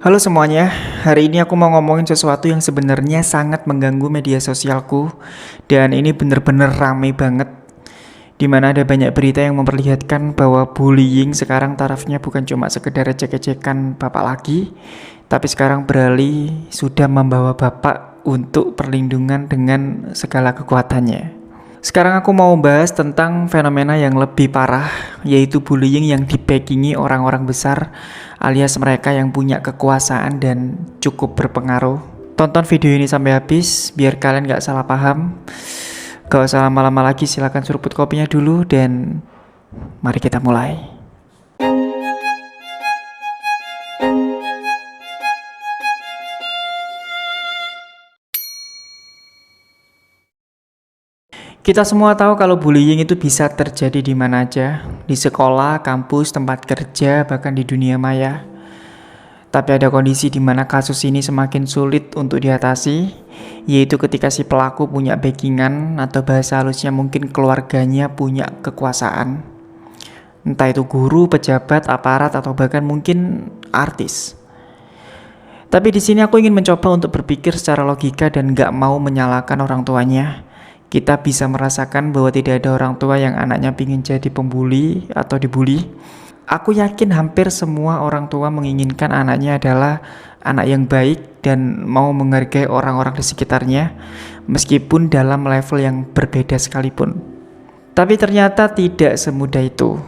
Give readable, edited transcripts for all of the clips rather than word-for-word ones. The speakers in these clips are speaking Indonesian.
Halo semuanya, hari ini aku mau ngomongin sesuatu yang sebenarnya sangat mengganggu media sosialku. Dan ini bener-bener rame banget, dimana ada banyak berita yang memperlihatkan bahwa bullying sekarang tarafnya bukan cuma sekedar ecek-ecekan bapak lagi, tapi sekarang beralih sudah membawa bapak untuk perlindungan dengan segala kekuatannya. Sekarang aku mau bahas tentang fenomena yang lebih parah, yaitu bullying yang dibackingi orang-orang besar alias mereka yang punya kekuasaan dan cukup berpengaruh. Tonton video ini sampai habis biar kalian gak salah paham. Gak usah lama-lama lagi, silahkan seruput kopinya dulu dan mari kita mulai. Kita semua tahu kalau bullying itu bisa terjadi di mana aja, di sekolah, kampus, tempat kerja, bahkan di dunia maya. Tapi ada kondisi di mana kasus ini semakin sulit untuk diatasi, yaitu ketika si pelaku punya backingan atau bahasa halusnya mungkin keluarganya punya kekuasaan. Entah itu guru, pejabat, aparat, atau bahkan mungkin artis. Tapi di sini aku ingin mencoba untuk berpikir secara logika dan gak mau menyalahkan orang tuanya. Kita bisa merasakan bahwa tidak ada orang tua yang anaknya ingin jadi pembuli atau dibully. Aku yakin hampir semua orang tua menginginkan anaknya adalah anak yang baik dan mau menghargai orang-orang di sekitarnya, meskipun dalam level yang berbeda sekalipun. Tapi ternyata tidak semudah itu.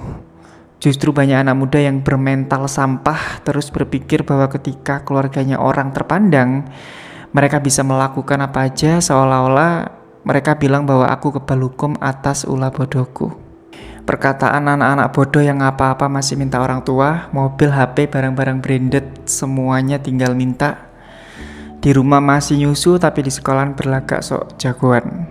Justru banyak anak muda yang bermental sampah terus berpikir bahwa ketika keluarganya orang terpandang, mereka bisa melakukan apa aja seolah-olah mereka bilang bahwa aku kebal hukum atas ulah bodohku. Perkataan anak-anak bodoh yang apa-apa masih minta orang tua, mobil, HP, barang-barang branded, semuanya tinggal minta. Di rumah masih nyusu tapi di sekolahan berlagak sok jagoan.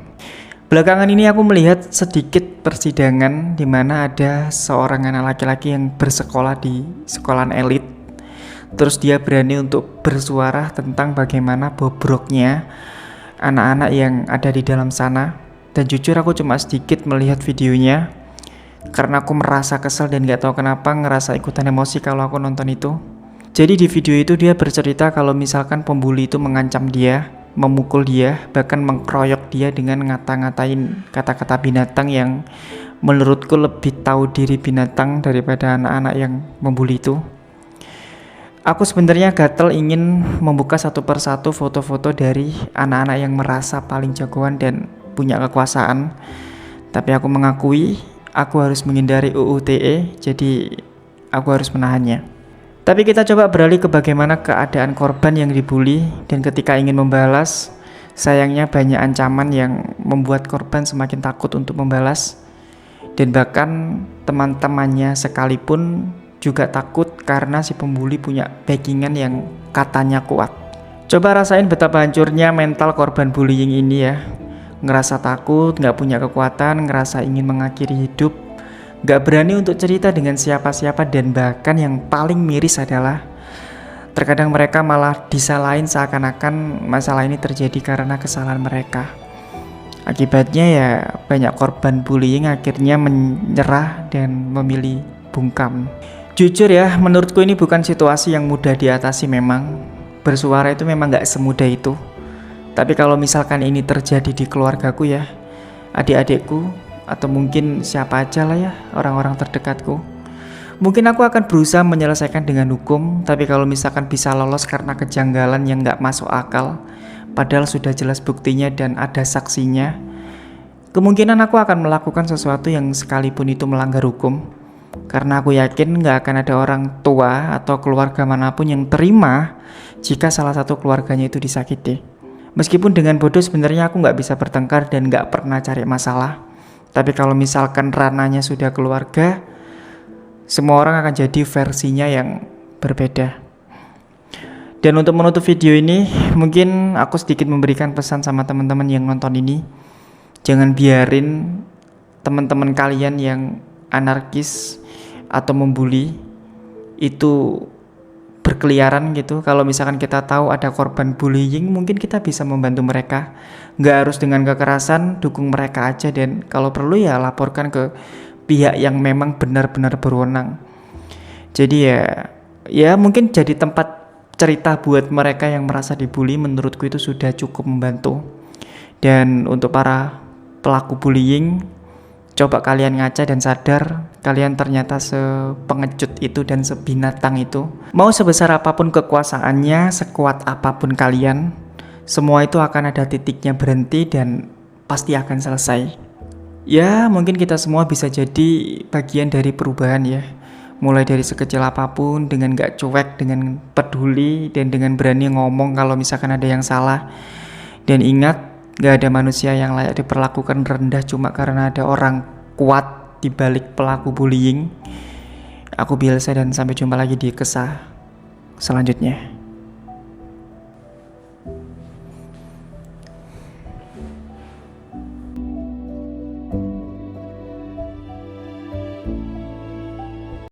Belakangan ini aku melihat sedikit persidangan di mana ada seorang anak laki-laki yang bersekolah di sekolahan elit. Terus dia berani untuk bersuara tentang bagaimana bobroknya anak-anak yang ada di dalam sana. Dan jujur aku cuma sedikit melihat videonya karena aku merasa kesel dan gak tahu kenapa ngerasa ikutan emosi kalau aku nonton itu. Jadi di video itu dia bercerita kalau misalkan pembuli itu mengancam dia, memukul dia, bahkan mengkeroyok dia dengan ngata-ngatain kata-kata binatang yang menurutku lebih tahu diri binatang daripada anak-anak yang membuli itu. Aku sebenarnya gatel ingin membuka satu persatu foto-foto dari anak-anak yang merasa paling jagoan dan punya kekuasaan. Tapi aku mengakui aku harus menghindari UU ITE, jadi aku harus menahannya. Tapi kita coba beralih ke bagaimana keadaan korban yang dibully, dan ketika ingin membalas, sayangnya banyak ancaman yang membuat korban semakin takut untuk membalas. Dan bahkan teman-temannya sekalipun juga takut karena si pembuli punya backingan yang katanya kuat. Coba rasain betapa hancurnya mental korban bullying ini ya. Ngerasa takut, gak punya kekuatan, ngerasa ingin mengakhiri hidup, gak berani untuk cerita dengan siapa-siapa, dan bahkan yang paling miris adalah terkadang mereka malah disalahin seakan-akan masalah ini terjadi karena kesalahan mereka. Akibatnya ya banyak korban bullying akhirnya menyerah dan memilih bungkam. Jujur ya, menurutku ini bukan situasi yang mudah diatasi memang. Bersuara itu memang gak semudah itu. Tapi kalau misalkan ini terjadi di keluargaku ya, adik-adikku, atau mungkin siapa aja lah ya, orang-orang terdekatku, mungkin aku akan berusaha menyelesaikan dengan hukum. Tapi kalau misalkan bisa lolos karena kejanggalan yang gak masuk akal, padahal sudah jelas buktinya dan ada saksinya, kemungkinan aku akan melakukan sesuatu yang sekalipun itu melanggar hukum. Karena aku yakin gak akan ada orang tua atau keluarga manapun yang terima jika salah satu keluarganya itu disakiti. Meskipun dengan bodoh sebenarnya aku gak bisa bertengkar dan gak pernah cari masalah. Tapi kalau misalkan ranahnya sudah keluarga, semua orang akan jadi versinya yang berbeda. Dan untuk menutup video ini, mungkin aku sedikit memberikan pesan sama teman-teman yang nonton ini. Jangan biarin teman-teman kalian yang anarkis atau membuli itu berkeliaran gitu. Kalau misalkan kita tahu ada korban bullying, mungkin kita bisa membantu mereka. Nggak harus dengan kekerasan, dukung mereka aja, dan kalau perlu ya laporkan ke pihak yang memang benar-benar berwenang. Jadi ya mungkin jadi tempat cerita buat mereka yang merasa dibully menurutku itu sudah cukup membantu. Dan untuk para pelaku bullying, coba kalian ngaca dan sadar kalian ternyata sepengecut itu dan sebinatang itu. Mau sebesar apapun kekuasaannya, sekuat apapun kalian, semua itu akan ada titiknya berhenti dan pasti akan selesai. Ya, mungkin kita semua bisa jadi bagian dari perubahan ya. Mulai dari sekecil apapun, dengan gak cuek, dengan peduli, dan dengan berani ngomong kalau misalkan ada yang salah. Dan ingat, gak ada manusia yang layak diperlakukan rendah cuma karena ada orang kuat di balik pelaku bullying. Aku Bielsa dan sampai jumpa lagi di kisah selanjutnya.